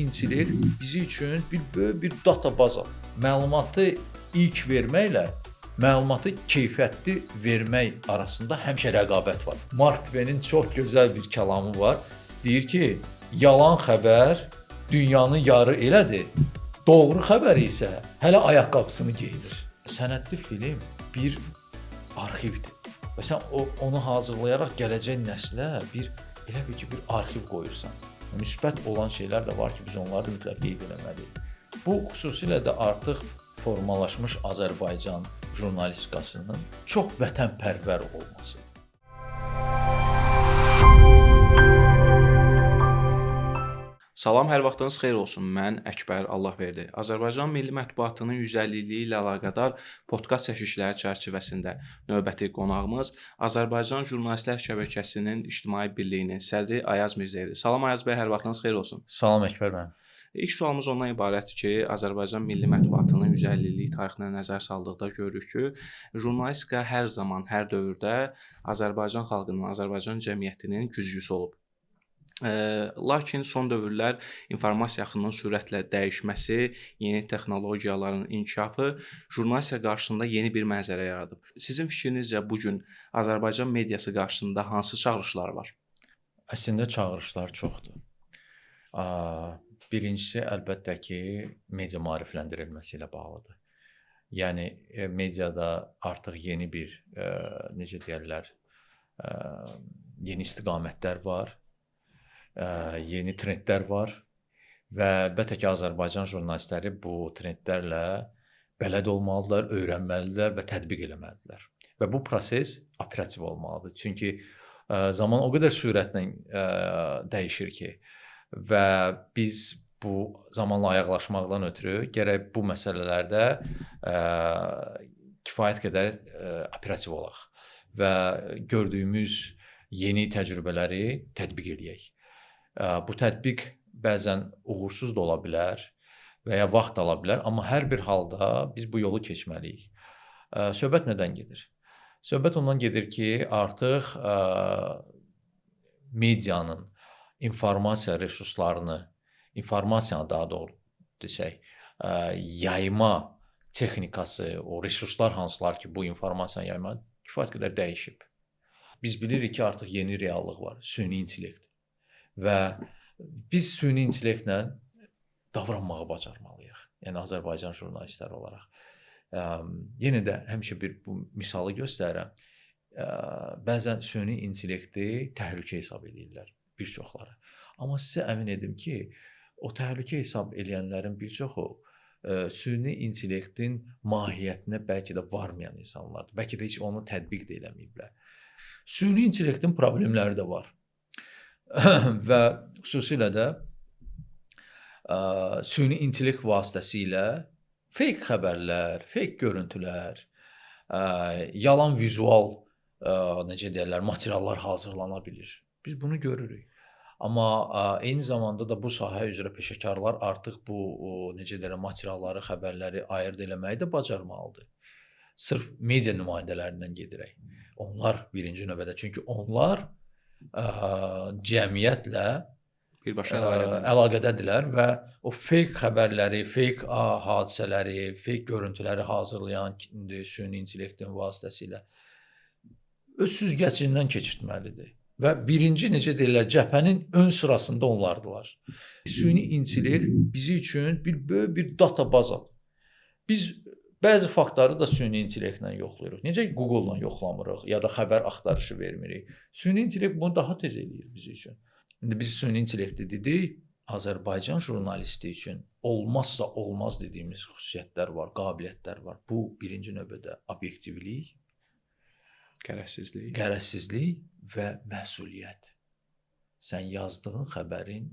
intellekt bizi üçün bir böyük bir databaza. Məlumatı ilk verməklə məlumatı keyfiyyətli vermək arasında həmişə rəqabət var. Mark Twain-in çox gözəl bir kəlamı var. Deyir ki, yalan xəbər dünyanı yarı elədir. Doğru xəbər isə hələ ayaqqabısını geyinir. Sənədli film bir arxivdir. Və sən onu hazırlayaraq gələcək nəslə elə bil ki, bir arxiv qoyursan. Müsbət olan şeylər də var ki, biz onları da mütləq qeyd etməliyik. Bu xüsusilə də artıq formalaşmış Azərbaycan jurnalistikasının çox vətənpərvər olması. Salam, hər vaxtınız xeyir olsun. Mən Əkbər Allahverdi. Azərbaycan Milli Mətbuatının 150 illiyi ilə əlaqədar podkast çəkilişləri çərçivəsində növbəti qonağımız Azərbaycan Jurnalistlər Şəbəkəsinin İctimai Birliyinin sədri Ayaz Mirzəyevdir. Salam Ayaz bəy, hər vaxtınız xeyir olsun. Salam Əkbər bəy. İlk sualımız ondan ibarətdir ki, Azərbaycan Milli Mətbuatının 150 illik tarixinə nəzər saldıqda görürük ki, jurnalistika hər zaman, hər dövrdə Azərbaycan xalqının, Azərbaycan cəmiyyətinin güzgüsü olub. Lakin son dövrlər informasiya axınının sürətlə dəyişməsi, yeni texnologiyaların inkişafı jurnalistika qarşısında yeni bir mənzərə yaradıb. Sizin fikrinizcə bu gün Azərbaycan mediası qarşısında hansı çağırışlar var? Əslində çağırışlar çoxdur. Birincisi əlbəttə ki, media maarifləndirilməsi ilə bağlıdır. Yəni mediada artıq yeni bir necə deyirlər, yeni istiqamətlər var. Yeni trendlər var və əlbəttə ki, Azərbaycan jurnalistləri bu trendlərlə bələd olmalıdırlar, öyrənməlidirlər və tətbiq etməlidirlər. Və bu proses operativ olmalıdır. Çünki zaman o qədər sürətlə dəyişir ki və biz bu zamanla ayaqlaşmaqdan ötürü gərək bu məsələlərdə kifayət qədər operativ olaq və gördüyümüz yeni təcrübələri tətbiq eləyək. Bu tətbiq bəzən uğursuz da ola bilər və ya vaxt ala bilər, amma hər bir halda biz bu yolu keçməliyik. Söhbət nədən gedir? Söhbət ondan gedir ki, artıq medianın informasiya resurslarını, informasiyanı daha doğru desək, yayma texnikası, o resurslar hansılar ki, bu informasiyanı yayma kifayət qədər dəyişib. Biz bilirik ki, artıq yeni reallıq var, süni intellekt. Və biz süni intellektlə davranmağı bacarmalıyıq. Yəni Azərbaycan jurnalistləri olaraq. Yenə də həmişə bu misalı göstərirəm. Bəzən süni intellekti təhlükə hesab edirlər bir çoxları. Amma sizə əmin edim ki, o təhlükə hesab edənlərin bir çoxu süni intellektin mahiyyətinə bəlkə də varmayan insanlardır. Bəlkə də heç onu tətbiq də eləməyiblər. Süni intellektin problemləri də var. Və xüsusilə də süni intellekt vasitəsilə fake xəbərlər, fake görüntülər, yalan vizual necə deyirlər, materiallar hazırlana bilir. Biz bunu görürük. Amma eyni zamanda da bu sahə üzrə peşəkarlar artıq bu necə deyirlər, materialları, xəbərləri ayırd eləməyi də bacarmalıdır. Sırf media nümayəndələrindən gedirək. Onlar birinci növbədə, çünki onlar cəmiyyətlə birbaşa əlaqədədirlər və o fake xəbərləri, fake hadisələri, fake görüntüləri hazırlayan süni intellektin vasitəsilə öz süzgəcindən keçirtməlidir. Və birinci necə deyirlər, cəbhənin ön sırasında onlardılar. Süni intellekt bizi üçün bir böyük bir databazadır. Biz bəzi faktları da süni intellektlə yoxlayırıq. Necə Google-la yoxlamırıq ya da xəbər axtarışı vermirik. Süni intellekt bunu daha tez eləyir bizim üçün. İndi biz süni intellekti dedik, Azərbaycan jurnalisti üçün olmazsa olmaz dediyimiz xüsusiyyətlər var, qabiliyyətlər var. Bu birinci növbədə obyektivlik, qərəzsizlik və məsuliyyət. Sən yazdığın xəbərin,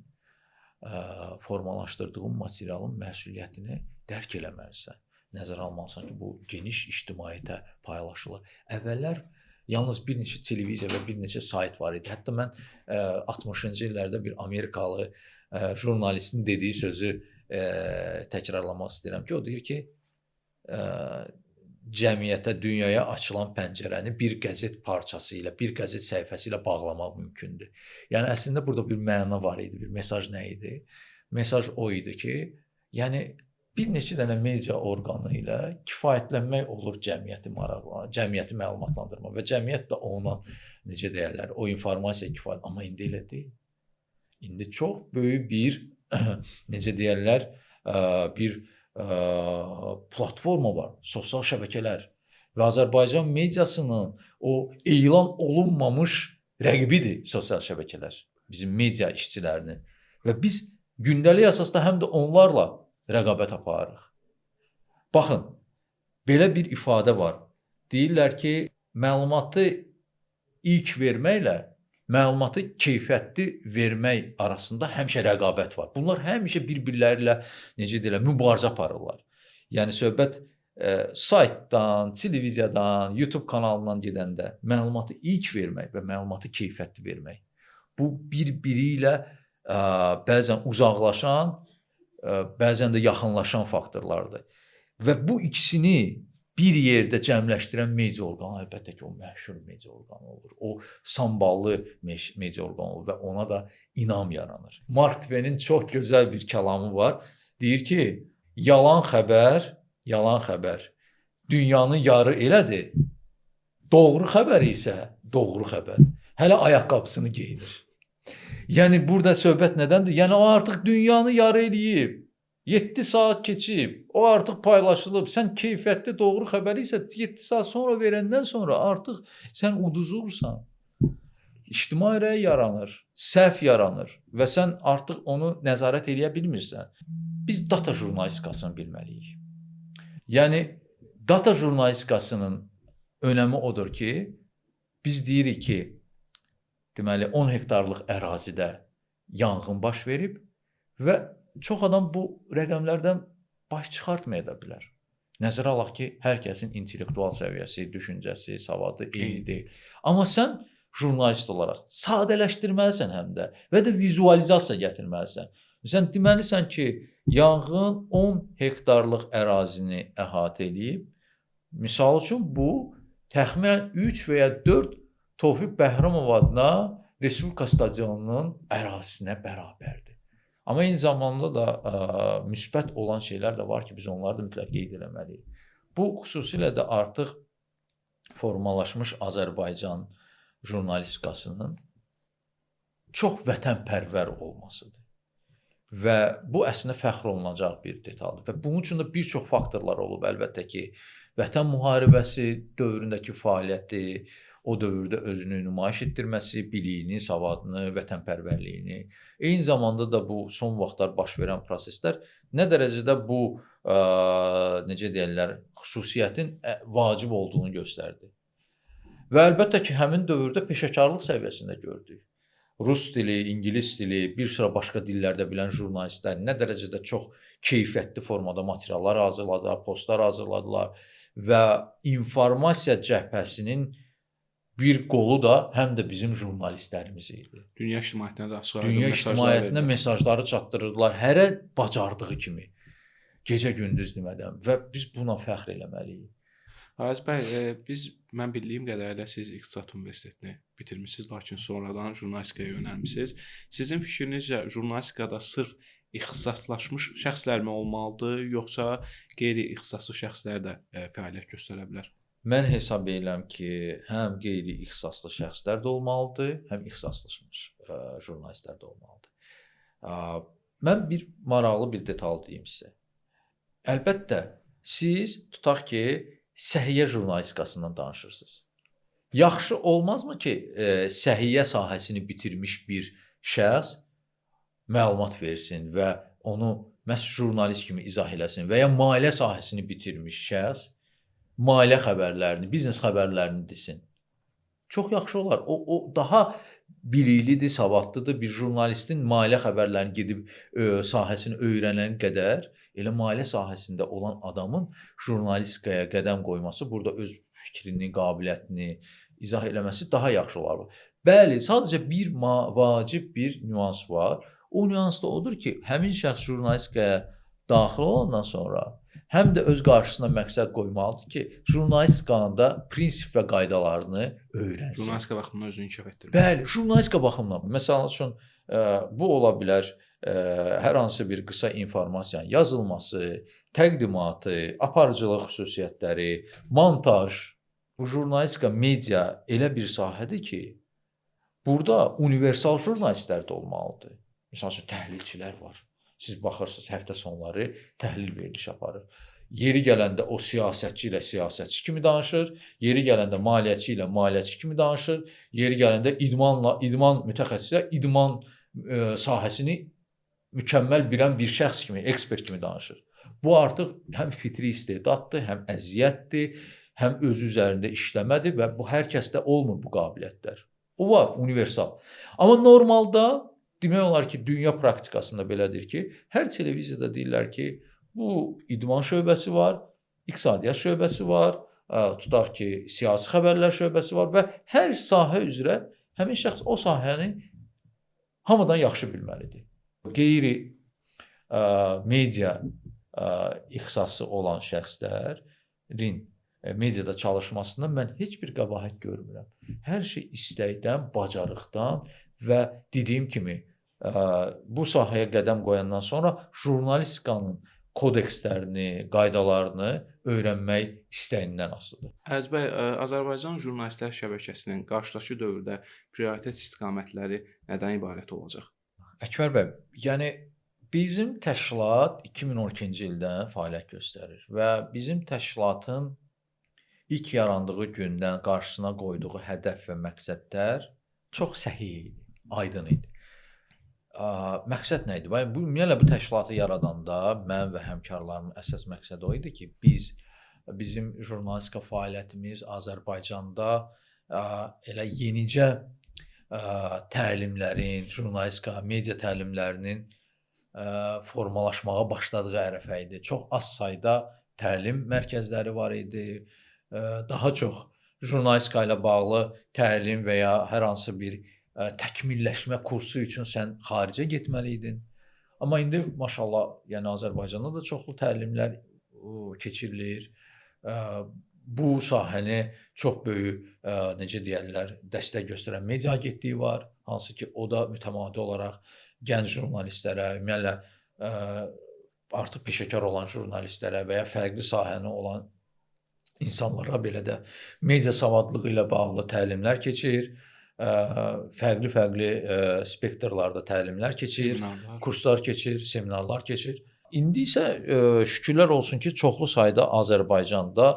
formalaşdırdığın materialın məsuliyyətini dərk eləməlisən. Nəzərə almalısan ki, bu geniş ictimaiyyətə paylaşılır. Əvvəllər yalnız bir neçə televiziya və bir neçə sayt var idi. Hətta mən 60-cı illərdə bir Amerikalı jurnalistin dediyi sözü təkrarlamaq istəyirəm ki, o deyir ki, cəmiyyətə, dünyaya açılan pəncərəni bir qəzet parçası ilə, bir qəzet səhifəsi ilə bağlamaq mümkündür. Yəni əslində burada bir məna var idi, bir mesaj nə idi? mesaj o idi ki, yəni bir neçə dənə media orqanı ilə kifayətlənmək olur cəmiyyəti maraqlanan, cəmiyyəti məlumatlandırma və cəmiyyət də ondan necə deyirlər, o informasiya kifayət, amma indi elə deyil. İndi çox böyük bir necə deyirlər, bir platforma var, sosial şəbəkələr və Azərbaycan mediasının o elan olunmamış rəqibidir sosial şəbəkələr, bizim media işçilərinin və biz gündəlik əsasda həm də onlarla rəqabət aparırıq. Baxın, belə bir ifadə var. Deyirlər ki, məlumatı ilk verməklə məlumatı keyfiyyətli vermək arasında həmişə rəqabət var. Bunlar həmişə bir-birləri ilə necə deyirlər, mübarizə aparırlar. Yəni söhbət saytdan, televiziyadan, YouTube kanalından gedəndə məlumatı ilk vermək və məlumatı keyfiyyətli vermək. Bu bir-biri ilə bəzən uzaqlaşan, bəzən də yaxınlaşan faktorlardır. Və bu ikisini bir yerdə cəmləşdirən media orqanı əlbəttə ki, o məşhur media orqanı olur. O samballı media orqanı olur və ona da inam yaranır. Mark Twain'in çox gözəl bir kəlamı var. Deyir ki, yalan xəbər dünyanın yarı elədir. Doğru xəbər isə doğru xəbər. Hələ ayaqqabısını geyinir. Yəni burada söhbət nədəndir? Yəni o artıq dünyanı yarı eləyib. 7 saat keçib, o artıq paylaşılıb. Sən keyfiyyətli doğru xəbəri isə 7 saat sonra verəndən sonra artıq sən uduzursan. İctimai rəy yaranır, səhv yaranır və sən artıq onu nəzarət eləyə bilmirsən. Biz data jurnalistikasını bilməliyik. Yəni data jurnalistikasının önəmi odur ki, biz deyirik ki, deməli 10 hektarlıq ərazidə yanğın baş verib və çox adam bu rəqəmlərdən baş çıxartmaya da bilər. Nəzərə alaq ki, hər kəsin intellektual səviyyəsi, düşüncəsi, savadı eyni deyil. Amma sən jurnalist olaraq sadələşdirməlisən həm də və də vizualizasiya gətirməlisən. Sən deməlisən ki, yanğın 10 hektarlıq ərazini əhatə edib. Misal üçün bu təxminən 3 və ya 4 Tofiq Bəhramov adına Respublika stadionunun ərazisinə bərabərdir. Amma eyni zamanda da müsbət olan şeylər də var ki, biz onları da mütləq qeyd etməliyik. Bu xüsusilə də artıq formalaşmış Azərbaycan jurnalistikasının çox vətənpərvər olmasıdır. Və bu əslində fəxr olunacaq bir detaldır. Və bunun üçün də bir çox faktorlar olub. Əlbəttə ki, Vətən müharibəsi dövründəki fəaliyyəti, o dövrdə özünü nümayiş etdirməsi, biliyini, savadını, vətənpərvərliyini, eyni zamanda da bu son vaxtlar baş verən proseslər nə dərəcədə bu necə deyirlər, xüsusiyyətin vacib olduğunu göstərdi. Və əlbəttə ki, həmin dövrdə peşəkarlıq səviyyəsində gördük. Rus dili, ingilis dili, bir sıra başqa dillərdə bilən jurnalistlər nə dərəcədə çox keyfiyyətli formada materiallar hazırladılar, postlar hazırladılar və informasiya cəbhəsinin bir qolu da həm də bizim jurnalistlərimiz idi. Dünya ictimaiyyətinə də açıq Dünya ictimaiyyətinə mesajları çatdırırdılar hərə bacardığı kimi, gecə-gündüz demədən və biz buna fəxr eləməliyik. Aziz bəy, mən bildiyim qədərilə siz İqtisad Universitetini bitirmisiniz, lakin sonradan jurnalistikaya yönəlmisiniz. Sizin fikrinizcə jurnalistikada sırf ixtisaslaşmış şəxslərmi olmalıdır, yoxsa qeyri-ixtisaslı şəxslər də fəaliyyət göstərə bilər? Mən hesab edirəm ki, həm qeyri-ixtisaslı şəxslər də olmalıdır, həm ixtisaslaşmış jurnalistlər də olmalıdır. Mən bir maraqlı bir detal deyim sizə. Əlbəttə, siz tutaq ki, səhiyyə jurnalistikasından danışırsınız. Yaxşı olmazmı ki, səhiyyə sahəsini bitirmiş bir şəxs məlumat versin və onu məhz jurnalist kimi izah eləsin və ya maliyyə sahəsini bitirmiş şəxs maliyyə xəbərlərini, biznes xəbərlərini desin. Çox yaxşı olar. O daha biliklidir, savadlıdır. Bir jurnalistin maliyyə xəbərlərini gedib sahəsini öyrənən qədər elə maliyyə sahəsində olan adamın jurnalistikaya qədəm qoyması, burada öz fikrini, qabiliyyətini izah eləməsi daha yaxşı olar. Bəli, sadəcə bir vacib bir nüans var. O nüans da odur ki, həmin şəxs jurnalistikaya daxil olandan sonra həm də öz qarşısına məqsəd qoymalıdır ki, jurnalistikanın da prinsip və qaydalarını öyrənsin. Jurnalistika baxımından özünü inkişaf etdirmək. Bəli, jurnalistika baxımından. Məsəl üçün bu ola bilər hər hansı bir qısa informasiyanın yazılması, təqdimatı, aparıcılıq xüsusiyyətləri, montaj. Bu jurnalistika, media elə bir sahədir ki, burada universal jurnalistlər də olmalıdır. Məsəl üçün təhlilçilər var. Siz baxırsınız, həftə sonları təhlil verilişi aparır. Yeri gələndə o siyasətçi ilə siyasətçi kimi danışır, yeri gələndə maliyyəçi ilə maliyyəçi kimi danışır, yeri gələndə idman mütəxəssislə idman sahəsini mükəmməl bilən bir şəxs kimi, ekspert kimi danışır. Bu artıq həm fitri istedaddır, həm əziyyətdir, həm özü üzərində işləmədir və bu hər kəsdə olmur bu qabiliyyətlər. O var, universal. Amma normalda demək olar ki, dünya praktikasında belədir ki, hər televiziyada deyirlər ki, bu idman şöbəsi var, iqtisadiyyat şöbəsi var, tutaq ki, siyasi xəbərlər şöbəsi var və hər sahə üzrə həmin şəxs o sahəni hamıdan yaxşı bilməlidir. Qeyri media ixtisası olan şəxslərin mediada çalışmasında mən heç bir qəbahət görmürəm. Hər şey istəkdən, bacarıqdan və dediyim kimi bu sahəyə qədəm qoyandan sonra jurnalistikanın kodekslərini, qaydalarını öyrənmək istəyindən asılıdır. Əziz bəy, Azərbaycan Jurnalistlər Şəbəkəsinin qarşıdakı dövrdə prioritet istiqamətləri nədən ibarət olacaq? Əkbər bəy, yəni bizim təşkilat 2012-ci ildən fəaliyyət göstərir və bizim təşkilatın ilk yarandığı gündən qarşısına qoyduğu hədəf və məqsədlər çox səhiy idi, aydın idi. Məqsəd nə idi? Ümumiyyətlə bu təşkilatı yaradanda mən və həmkarlarımın əsas məqsədi o idi ki, bizim jurnalistika fəaliyyətimiz Azərbaycanda elə yenicə təlimlərin, jurnalistika, media təlimlərinin formalaşmağa başladığı ərəfə idi. Çox az sayda təlim mərkəzləri var idi. Daha çox jurnalistika ilə bağlı təlim və ya hər hansı bir təkmilləşmə kursu üçün sən xaricə getməli idin. Amma indi maşallah, yəni Azərbaycanda da çoxlu təlimlər keçirilir. Bu sahəni çox böyük, necə deyərlər, dəstək göstərən media agentliyi var, hansı ki, o da mütəmadi olaraq gənc jurnalistlərə, ümumiyyətlə artıq peşəkar olan jurnalistlərə və ya fərqli sahəni olan insanlara belə də media savadlığı ilə bağlı təlimlər keçir. Fərqli spektrlarda təlimlər keçir, kurslar keçir, seminarlar keçir. İndi isə şükürlər olsun ki, çoxlu sayda Azərbaycanda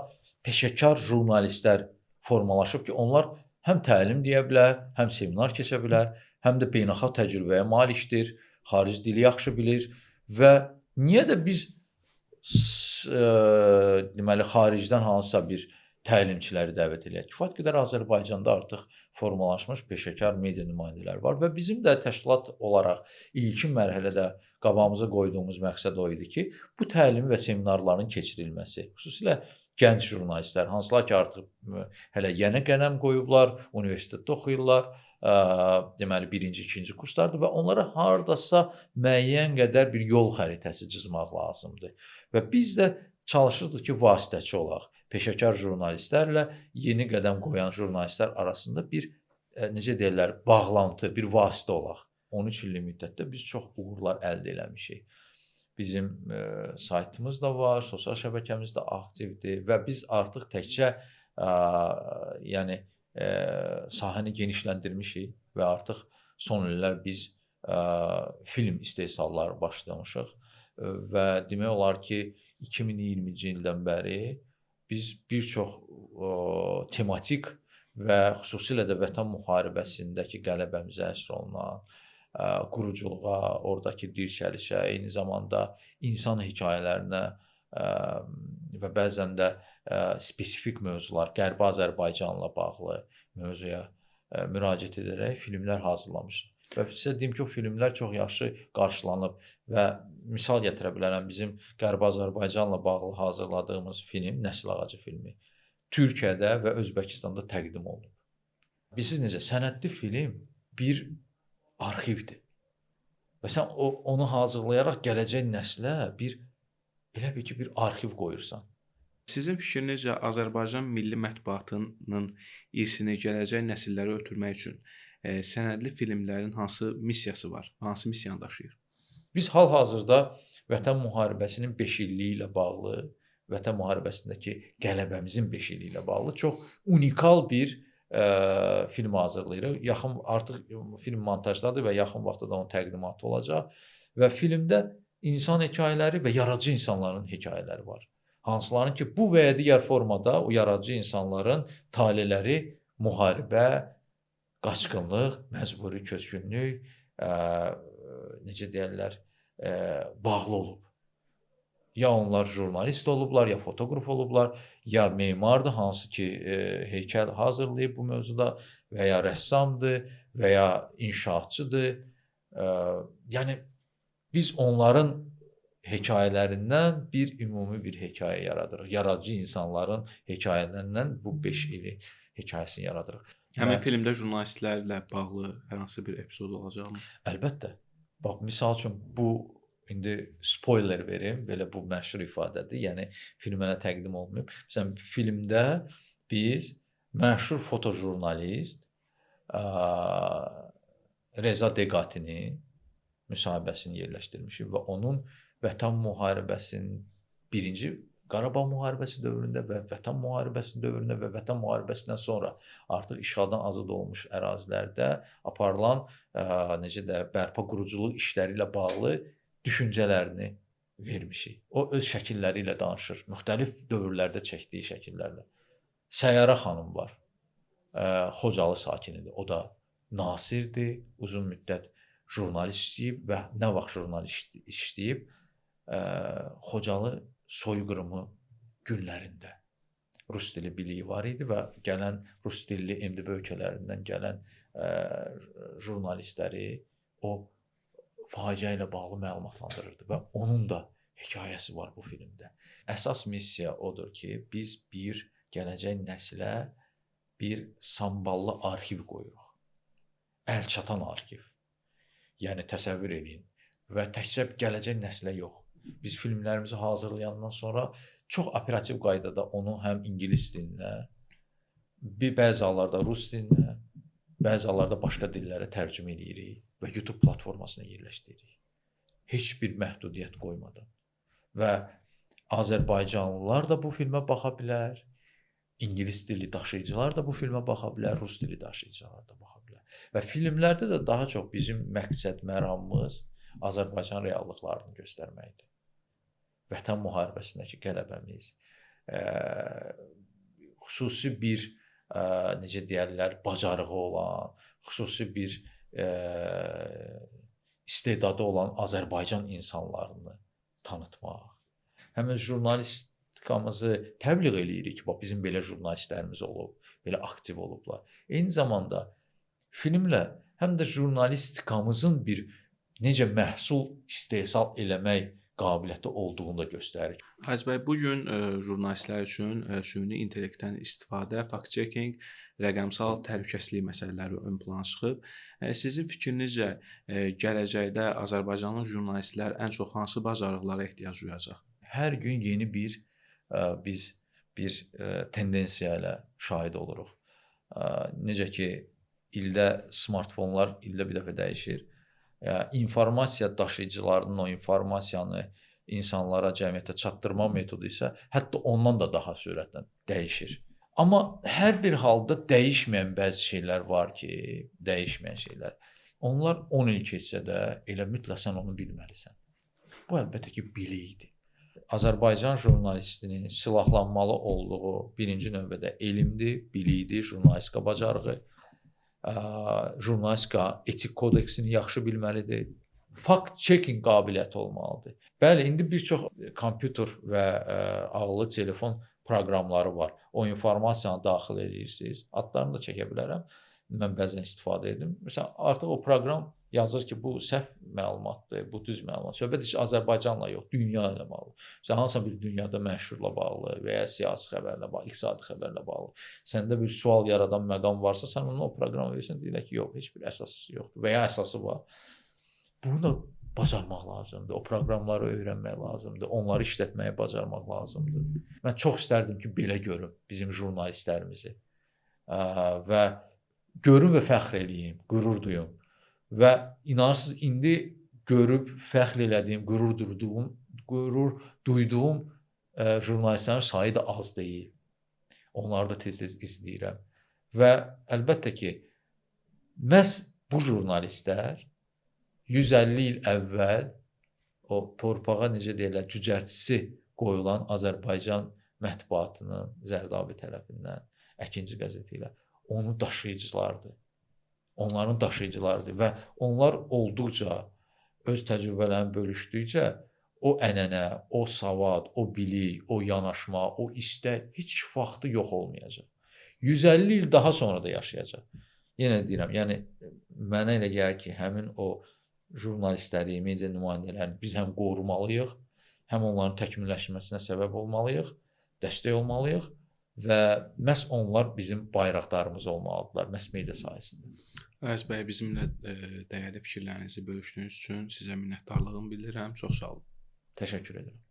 peşəkar jurnalistlər formalaşıb ki, onlar həm təlim deyə bilər, həm seminar keçə bilər, həm də beynəlxalq təcrübəyə malikdir, xarici dili yaxşı bilir və niyə də biz deməli xaricdən hansısa bir təlimçiləri dəvət eləyək. Kifayət qədər Azərbaycanda artıq formalaşmış peşəkar media nümayəndələri var və bizim də təşkilat olaraq ilkin mərhələdə qabağımıza qoyduğumuz məqsəd o idi ki, bu təlim və seminarların keçirilməsi, xüsusilə gənc jurnalistlər, hansılar ki, artıq hələ yeni qələm qoyublar, universitetdə oxuyurlar, deməli, birinci, ikinci kurslardır və onlara hardasa müəyyən qədər bir yol xəritəsi cızmaq lazımdır. Və biz də çalışırdıq ki, vasitəçi olaq. Peşəkar jurnalistlərlə yeni qədəm qoyan jurnalistlər arasında bir, necə deyirlər, bağlantı, bir vasitə olaq. 13 illik müddətdə biz çox uğurlar əldə eləmişik. Bizim saytımız da var, sosial şəbəkəmiz də aktivdir və biz artıq təkcə yəni sahəni genişləndirmişik və artıq son illər biz film istehsalları başlamışıq və demək olar ki, 2020-ci ildən bəri biz bir çox tematik və xüsusilə də Vətən müharibəsindəki qələbəmizə həsr olunan quruculuğa, oradakı dirçəlişə, eyni zamanda insan hekayələrinə və bəzən də spesifik mövzular, Qərbi Azərbaycanla bağlı mövzuya müraciət edərək filmlər hazırlamışıq. Və sizə deyim ki, o filmlər çox yaxşı qarşılanıb və misal gətirə bilərəm, bizim Qərbi Azərbaycanla bağlı hazırladığımız film, Nəsil Ağacı filmi, Türkiyədə və Özbəkistanda təqdim olunub. Bilirsiniz necə, sənədli film bir arxivdir və sən onu hazırlayaraq gələcək nəslə bir elə bil ki, bir arxiv qoyursan. Sizin fikrinizcə Azərbaycan milli mətbuatının irsini gələcək nəsillərə ötürmək üçün sənədli filmlərin hansı missiyası var? Hansı missiyanı daşıyır? Biz hal-hazırda Vətən müharibəsinin 5 illiyi ilə bağlı, Vətən müharibəsindəki qələbəmizin 5 illiyi ilə bağlı çox unikal bir film hazırlayırıq. Artıq film montajdadır və yaxın vaxtda da onun təqdimatı olacaq və filmdə insan hekayələri və yaradıcı insanların hekayələri var. Hansıların ki, bu və ya digər formada o yaradıcı insanların taleləri müharibə, qaçqınlıq, məcburi köçkünlük, necə deyərlər, bağlı olub. Ya onlar jurnalist olublar, ya fotoqraf olublar, ya memardır, hansı ki, heykəl hazırlayıb bu mövzuda və ya rəssamdır və ya inşaatçıdır. Yəni, biz onların hekayələrindən bir ümumi bir hekayə yaradırıq. Yaradıcı insanların hekayələrindən bu 5 ilin hekayəsini yaradırıq. Həmin filmdə jurnalistlərlə bağlı hər hansı bir epizod olacaqmı? Əlbəttə. Bax, misal üçün bu indi spoiler verim, belə bu məşhur ifadədir. Yəni film hələ təqdim olunmayıb. Məsələn, filmdə biz məşhur fotojurnalist Reza Deqatinin müsahibəsini yerləşdirmişik və onun Vətən müharibəsinin birinci Qarabağ müharibəsi dövründə və Vətən müharibəsi dövründə və Vətən müharibəsindən sonra artıq işğaldan azad olmuş ərazilərdə aparılan necə də bərpa quruculuq işləri ilə bağlı düşüncələrini vermişik. O öz şəkilləri ilə danışır, müxtəlif dövrlərdə çəkdiyi şəkillərlə. Səyyarə xanım var. Xocalı sakinidir. O da nasirdir, uzun müddət jurnalist işləyib və nə vaxt jurnalist işləyib Xocalı soyqırımı günlərində rus dili biliyi var idi və gələn rus dilli MDB ölkələrindən gələn jurnalistləri o faciə ilə bağlı məlumatlandırırdı və onun da hekayəsi var bu filmdə. Əsas missiya odur ki, biz bir gələcək nəslə bir samballı arxiv qoyuruq. Əlçatan arxiv. Yəni təsəvvür edin və təkcə gələcək nəslə yox. Biz filmlərimizi hazırlayandan sonra çox operativ qaydada onu həm ingilis dilinə, bəzi hallarda rus dilinə, bəzi hallarda başqa dillərə tərcümə edirik və YouTube platformasına yerləşdiririk. Heç bir məhdudiyyət qoymadan. Və Azərbaycanlılar da bu filmə baxa bilər, ingilis dili daşıyıcılar da bu filmə baxa bilər, rus dili daşıyıcılar da baxa bilər. Və filmlərdə də daha çox bizim məqsəd, məramımız Azərbaycan reallıqlarını göstərməkdir. Vətən müharibəsindəki qələbəmiz, xüsusi bir, necə deyərlər, bacarığı olan, xüsusi bir istedadı olan Azərbaycan insanlarını tanıtmaq. Həm öz jurnalistikamızı təbliğ eləyirik ki, bax, bizim belə jurnalistlərimiz olub, belə aktiv olublar. Eyni zamanda filmlə həm də jurnalistikamızın bir necə məhsul istehsal eləmək qabiliyyəti olduğunu da göstərir. Aziz bəy, bu gün jurnalistlər üçün süni intellektdən istifadə, fact-checking, rəqəmsal təhlükəsizlik məsələləri ön plana çıxıb. Sizin fikrinizcə gələcəkdə Azərbaycanlı jurnalistlər ən çox hansı bacarıqlara ehtiyac duyacaq? Hər gün yeni biz bir tendensiya ilə şahid oluruq. Necə ki, ildə smartfonlar ildə bir dəfə dəyişir. İnformasiya daşıyıcılarının o informasiyanı insanlara, cəmiyyətə çatdırma metodu isə hətta ondan da daha sürətlə dəyişir. Amma hər bir halda dəyişməyən bəzi şeylər var ki, dəyişməyən şeylər. Onlar 10 il keçsə də elə mütləq sən onu bilməlisən. Bu əlbəttə ki, bilikdir. Azərbaycan jurnalistinin silahlanmalı olduğu birinci növbədə elmdir, bilikdir, jurnalistika bacarığı. Jurnalistika etik kodeksini yaxşı bilməlidir. Fact-checking qabiliyyəti olmalıdır. Bəli, indi bir çox kompüter və ağıllı telefon proqramları var. O informasiyanı daxil edirsiniz. Adlarını da çəkə bilərəm. Mən bəzən istifadə edirəm. Məsələn, artıq o proqram yazır ki, bu səhv məlumatdır, bu düz məlumat. Söhbət heç Azərbaycanla yox, dünya ilə bağlı. Məsələn, hansısa bir dünyada məşhurla bağlı və ya siyasi xəbərlə bağlı, iqtisadi xəbərlə bağlı. Səndə bir sual yaradan məqam varsa, sən onu o proqrama verirsən, deyirlər ki, yox, heç bir əsası yoxdur və ya əsası var. bacarmaq lazımdır. O proqramları öyrənmək lazımdır. Onları işlətməyi bacarmaq lazımdır. Mən çox istərdim ki, belə görüm bizim jurnalistlərimizi. Və görüm və fəxr eləyim, qürur duyum. Və inanırsınız, indi görüb fəxr elədiyim, qürur duyduğum jurnalistlərin sayı da az deyil. Onları da tez-tez izləyirəm. Və əlbəttə ki, məhz bu jurnalistlər 150 il əvvəl o torpağa necə deyirlər, cücərtisi qoyulan Azərbaycan mətbuatının Zərdabi tərəfindən Əkinci qəzeti ilə onun daşıyıcılardır. Onların daşıyıcılardır və onlar olduqca öz təcrübələrini bölüşdükcə o ənənə, o savad, o bilik, o yanaşma, o istək heç vaxtı yox olmayacaq. 150 il daha sonra da yaşayacaq. Yenə deyirəm, yəni mənə elə gəlir ki, həmin o jurnalistləri, media nümayəndələrini biz həm qorumalıyıq, həm onların təkmilləşməsinə səbəb olmalıyıq, dəstək olmalıyıq və məhz onlar bizim bayraqdarımız olmalıdırlar, məhz media sayəsində. Əziz bəy, bizimlə dəyərli fikirlərinizi bölüşdüyünüz üçün sizə minnətdarlığımı bildirirəm. Çox sağ olun. Təşəkkür edirəm.